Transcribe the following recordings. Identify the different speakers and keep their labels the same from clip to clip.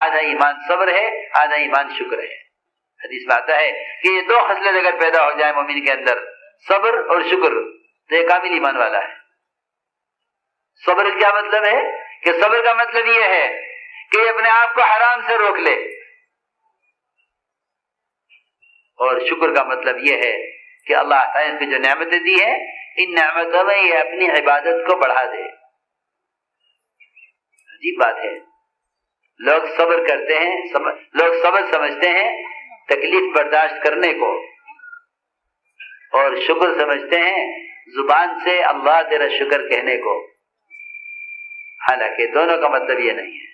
Speaker 1: آدھا ایمان صبر ہے، آدھا ایمان شکر ہے۔ حدیث میں آتا ہے کہ یہ دو خصلت اگر پیدا ہو جائے مومن کے اندر، صبر اور شکر، تو یہ کامل ایمان والا ہے۔ صبر کیا مطلب ہے؟ کہ صبر کا مطلب یہ ہے کہ اپنے آپ کو حرام سے روک لے، اور شکر کا مطلب یہ ہے کہ اللہ تعالیٰ نے جو نعمتیں دی ہیں، ان نعمتوں میں یہ اپنی عبادت کو بڑھا دے۔ عجیب بات ہے، لوگ صبر کرتے ہیں، لوگ صبر سمجھتے ہیں تکلیف برداشت کرنے کو، اور شکر سمجھتے ہیں زبان سے اللہ تیرا شکر کہنے کو۔ حالانکہ دونوں کا مطلب یہ نہیں ہے،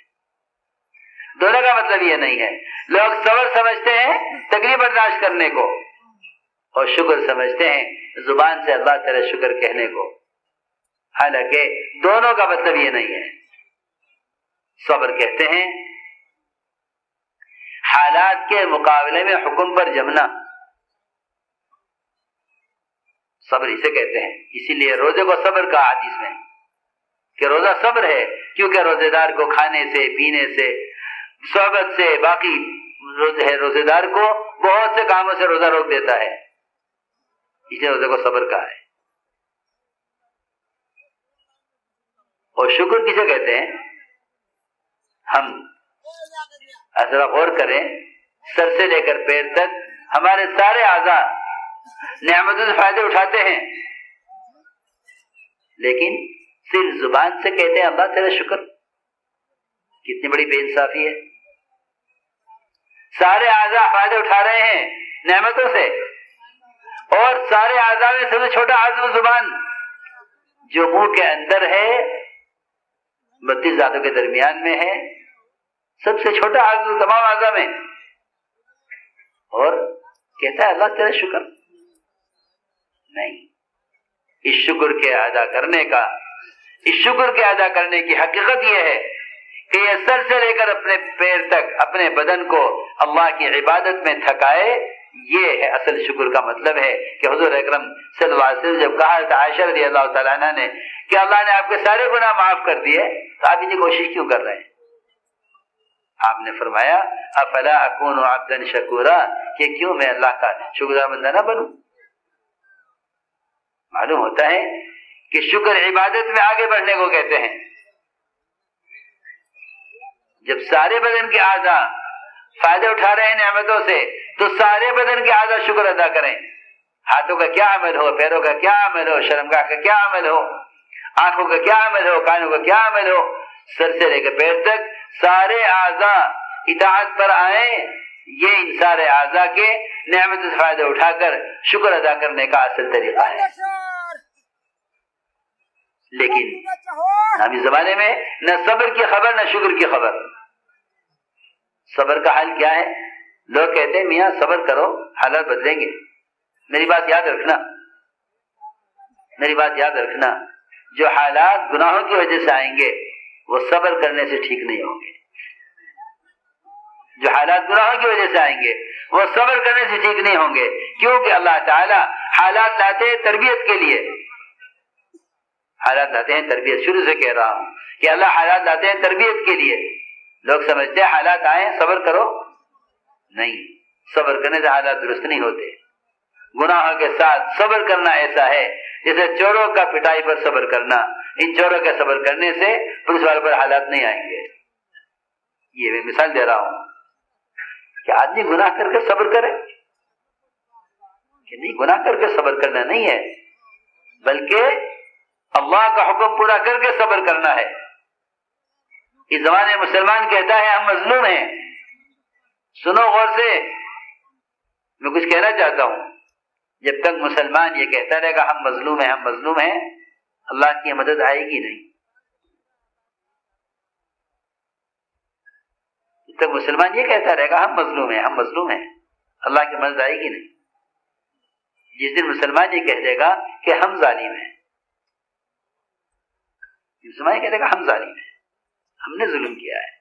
Speaker 1: دونوں کا مطلب یہ نہیں ہے۔ لوگ صبر سمجھتے ہیں تکلیف برداشت کرنے کو، اور شکر سمجھتے ہیں زبان سے اللہ تیرا شکر کہنے کو۔ حالانکہ دونوں کا مطلب یہ نہیں ہے۔ صبر کہتے ہیں حالات کے مقابلے میں حکم پر جمنا، صبر اسے کہتے ہیں۔ اسی لیے روزے کو صبر کا حدیث میں کہ روزہ صبر ہے، کیونکہ روزے دار کو کھانے سے، پینے سے، صحبت سے، باقی روزے دار کو بہت سے کاموں سے روزہ روک دیتا ہے، اسے روزے کو صبر کہا ہے۔ اور شکر کسے کہتے ہیں؟ ہم ذرا غور کریں، سر سے لے کر پیر تک ہمارے سارے اعضاء نعمتوں سے فائدے اٹھاتے ہیں، لیکن صرف زبان سے کہتے ہیں اللہ تیرا شکر۔ کتنی بڑی بے انصافی ہے۔ سارے اعضاء فائدے اٹھا رہے ہیں نعمتوں سے، اور سارے اعضاء میں سب سے چھوٹا عضو زبان، جو منہ کے اندر ہے، 32 دانتوں کے درمیان میں ہے، سب سے چھوٹا عضو تمام اعضاء میں، اور کہتا ہے اللہ تیرا شکر۔ نہیں، اس شکر کے ادا کرنے کا، اس شکر کے ادا کرنے کی حقیقت یہ ہے کہ یہ سر سے لے کر اپنے پیر تک اپنے بدن کو اللہ کی عبادت میں تھکائے۔ یہ ہے اصل شکر کا مطلب ہے کہ حضور اکرم صلی اللہ علیہ وسلم جب کہا تھا عائشہ رضی اللہ تعالیٰ عنہ نے کہ اللہ نے آپ کے سارے گناہ معاف کر دیے، تو آپ اتنی کوشش کیوں کر رہے ہیں؟ آپ نے فرمایا افلا اکون عبدا شکورا، کہ کیوں میں اللہ کا شکر بندہ نہ بنوں؟ معلوم ہوتا ہے کہ شکر عبادت میں آگے بڑھنے کو کہتے ہیں۔ جب سارے بدن کے اعضاء فائدے اٹھا رہے ہیں نعمتوں سے، تو سارے بدن کے اعضاء شکر ادا کریں۔ ہاتھوں کا کیا عمل ہو، پیروں کا کیا عمل ہو، شرمگاہ کا کیا عمل ہو، آنکھوں کا کیا عمل ہو، کانوں کا کیا عمل ہو، سر سے لے کر پیر تک سارے اعضاء اطاعت پر آئیں۔ یہ ان سارے اعضاء کے نعمت سے فائدہ اٹھا کر شکر ادا کرنے کا اصل طریقہ ہے۔ لیکن ابھی زمانے میں نہ صبر کی خبر نہ شکر کی خبر۔ صبر کا حل کیا ہے؟ لوگ کہتے ہیں میاں صبر کرو حالات بدلیں گے۔ میری بات یاد رکھنا، میری بات یاد رکھنا، جو حالات گناہوں کی وجہ سے آئیں گے وہ صبر کرنے سے ٹھیک نہیں ہوں گے۔ جو حالات گناہوں کی وجہ سے آئیں گے وہ صبر کرنے سے ٹھیک نہیں ہوں گے، کیونکہ اللہ تعالی حالات لاتے ہیں تربیت کے لیے۔ حالات لاتے ہیں تربیت، شروع سے کہہ رہا ہوں کہ اللہ حالات لاتے ہیں تربیت کے لیے۔ لوگ سمجھتے ہیں حالات آئیں صبر کرو، نہیں، صبر کرنے سے حالات درست نہیں ہوتے۔ گناہوں کے ساتھ صبر کرنا ایسا ہے جیسے چوروں کا پٹائی پر صبر کرنا۔ ان چوروں کا صبر کرنے سے پولیس والوں پر حالات نہیں آئیں گے۔ یہ میں مثال دے رہا ہوں کہ آدمی گناہ کر کے صبر کرے کہ نہیں، گناہ کر کے صبر کرنا نہیں ہے، بلکہ اللہ کا حکم پورا کر کے صبر کرنا ہے۔ اس زمانے میں مسلمان کہتا ہے ہم مظلوم ہیں۔ سنو غور سے، میں کچھ کہنا چاہتا ہوں۔ جب تک مسلمان یہ کہتا رہے گا ہم مظلوم ہیں، ہم مظلوم ہیں، اللہ کی مدد آئے گی نہیں۔ جب تک مسلمان یہ کہتا رہے گا ہم مظلوم ہیں، ہم مظلوم ہیں، اللہ کی مدد آئے گی نہیں۔ جس دن مسلمان یہ کہہ دے گا کہ ہم ظالم ہیں، مسلمان یہ کہہ دے گا ہم ظالم ہیں، ہم نے ظلم کیا ہے،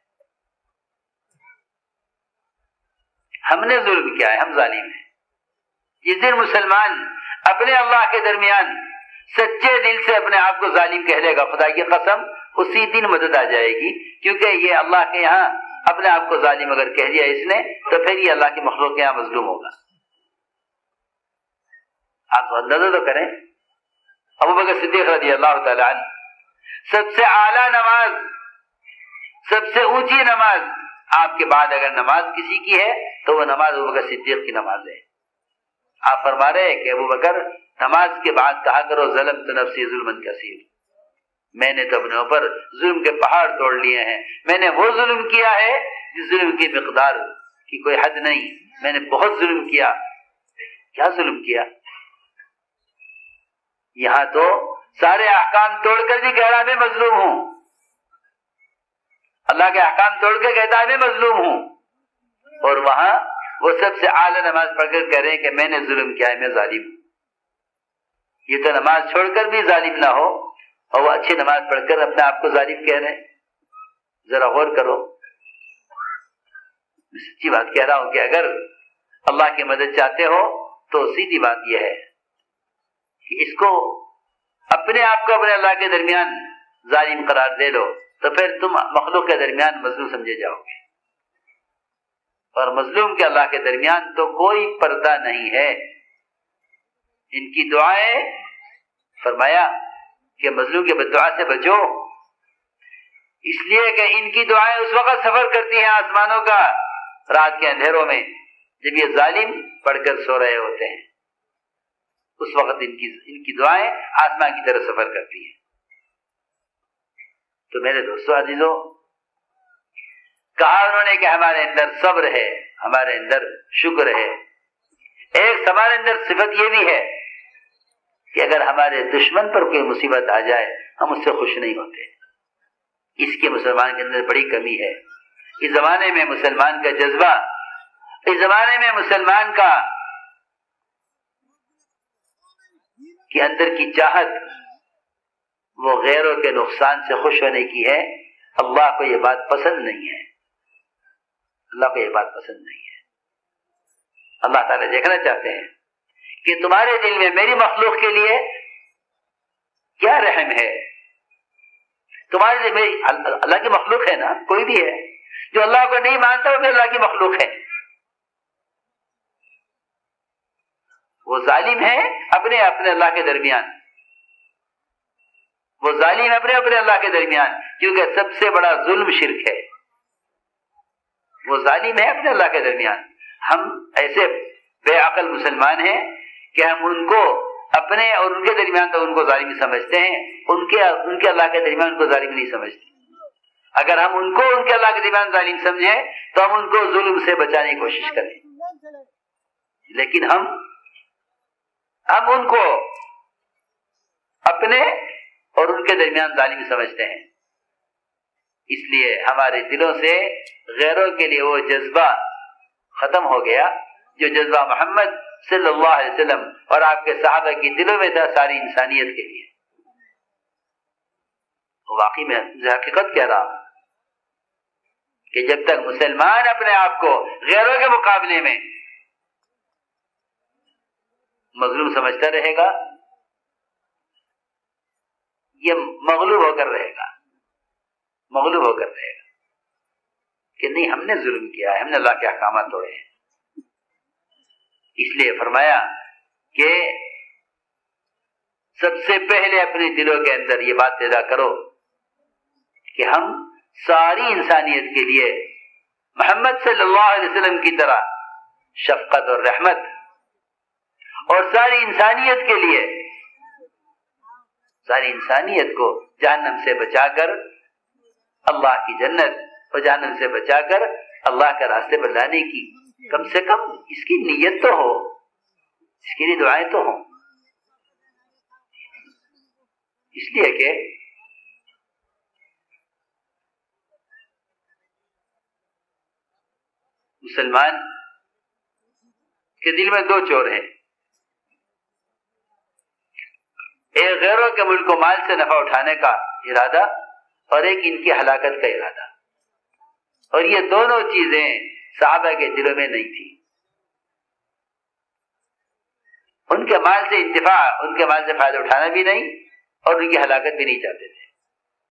Speaker 1: ہم نے ظلم کیا ہے، ہم ظالم ہیں۔ جس دن مسلمان اپنے اللہ کے درمیان سچے دل سے اپنے آپ کو ظالم کہہ لے گا، خدا کی قسم اسی دن مدد آ جائے گی، کیونکہ یہ اللہ کے یہاں اپنے آپ کو ظالم اگر کہہ دیا اس نے تو پھر یہ اللہ کی مخلوق کے یہاں مظلوم ہوگا. آپ اندازہ تو کریں, ابوبکر صدیق رضی اللہ تعالی عنہ سب سے اعلیٰ نماز, سب سے اونچی نماز, آپ کے بعد اگر نماز کسی کی ہے تو وہ نماز ابوبکر صدیق کی نماز ہے. آپ فرما رہے ہیں کہ ابوبکر نماز کے بعد کہا کرو ظلمت نفسی ظلمن کثیر, میں نے تو اپنے اوپر ظلم کے پہاڑ توڑ لیے ہیں, میں نے وہ ظلم کیا ہے جس ظلم کی مقدار کی کوئی حد نہیں, میں نے بہت ظلم کیا. کیا ظلم کیا؟ یہاں تو سارے احکام توڑ کر بھی کہہ رہا میں مظلوم ہوں, اللہ کے احکام توڑ کے کہتا ہے میں مظلوم ہوں, اور وہاں وہ سب سے اعلیٰ نماز پڑھ کر کہہ رہے ہیں کہ میں نے ظلم کیا ہے, میں ظالم ہوں. یہ تو نماز چھوڑ کر بھی ظالم نہ ہو, اور وہ اچھی نماز پڑھ کر اپنے آپ کو ظالم کہہ رہے ہیں. ذرا غور کرو, میں سچی بات کہہ رہا ہوں کہ اگر اللہ کی مدد چاہتے ہو تو سیدھی بات یہ ہے کہ اس کو اپنے آپ کو اپنے اللہ کے درمیان ظالم قرار دے لو, تو پھر تم مخلوق کے درمیان مظلوم سمجھے جاؤ گے. اور مظلوم کے اللہ کے درمیان تو کوئی پردہ نہیں ہے. ان کی دعائیں, فرمایا کہ مظلوم کے بد دعا سے بچو, اس لیے کہ ان کی دعائیں اس وقت سفر کرتی ہیں آسمانوں کا رات کے اندھیروں میں جب یہ ظالم پڑھ کر سو رہے ہوتے ہیں. اس وقت ان کی دعائیں آسمان کی طرف سفر کرتی ہیں. تو میرے دوستو عزیزو, کہا انہوں نے کہ ہمارے اندر صبر ہے, ہمارے اندر شکر ہے. ایک ہمارے اندر صفت یہ بھی ہے کہ اگر ہمارے دشمن پر کوئی مصیبت آ جائے ہم اس سے خوش نہیں ہوتے. اس کی مسلمان کے اندر بڑی کمی ہے. اس زمانے میں مسلمان کا جذبہ, اس زمانے میں مسلمان کا کہ اندر کی چاہت وہ غیروں کے نقصان سے خوش ہونے کی ہے. اللہ کو یہ بات پسند نہیں ہے, اللہ کو یہ بات پسند نہیں ہے. اللہ تعالیٰ دیکھنا چاہتے ہیں کہ تمہارے دل میں میری مخلوق کے لیے کیا رحم ہے. تمہارے دل میں اللہ کی مخلوق ہے نا, کوئی بھی ہے جو اللہ کو نہیں مانتا وہ بھی اللہ کی مخلوق ہے. وہ ظالم ہے اپنے اللہ کے درمیان, وہ ظالم اپنے اللہ کے درمیان, کیونکہ سب سے بڑا ظلم شرک ہے. وہ ظالم ہے اپنے اللہ کے درمیان. ہم ایسے بے عقل مسلمان ہیں کہ ہم ان کو اپنے اور ان کے درمیان تو ان کو ظالم سمجھتے ہیں, ان کے اللہ کے درمیان ان کو ظالم نہیں سمجھتے. اگر ہم ان کو ان کے اللہ کے درمیان ظالم سمجھیں تو ہم ان کو ظلم سے بچانے کی کوشش کریں, لیکن ہم ان کو اپنے اور ان کے درمیان ظالم سمجھتے ہیں. اس لیے ہمارے دلوں سے غیروں کے لیے وہ جذبہ ختم ہو گیا جو جذبہ محمد صلی اللہ علیہ وسلم اور آپ کے صحابہ کی دلوں میں تھا ساری انسانیت کے لیے. واقعی میں حقیقت کہہ رہا ہوں کہ جب تک مسلمان اپنے آپ کو غیروں کے مقابلے میں مظلوم سمجھتا رہے گا, یہ مغلوب ہو کر رہے گا کہ نہیں ہم نے ظلم کیا ہے, ہم نے اللہ کے احکامات توڑے ہیں. اس لیے فرمایا کہ سب سے پہلے اپنے دلوں کے اندر یہ بات پیدا کرو کہ ہم ساری انسانیت کے لیے محمد صلی اللہ علیہ وسلم کی طرح شفقت اور رحمت, اور ساری انسانیت کے لیے, ساری انسانیت کو جہنم سے بچا کر اللہ کی جنت اور جہنم سے بچا کر اللہ کے راستے پر لانے کی کم سے کم اس کی نیت تو ہو, اس کے لیے دعائیں تو ہوں. اس لیے کہ مسلمان کے دل میں دو چور ہیں, ایک غیروں کے ملک و مال سے نفع اٹھانے کا ارادہ اور ایک ان کی ہلاکت کا ارادہ. اور یہ دونوں چیزیں صحابہ کے دلوں میں نہیں تھی. ان کے مال سے انتفاع, ان کے مال سے فائدہ اٹھانا بھی نہیں, اور ان کی ہلاکت بھی نہیں چاہتے تھے.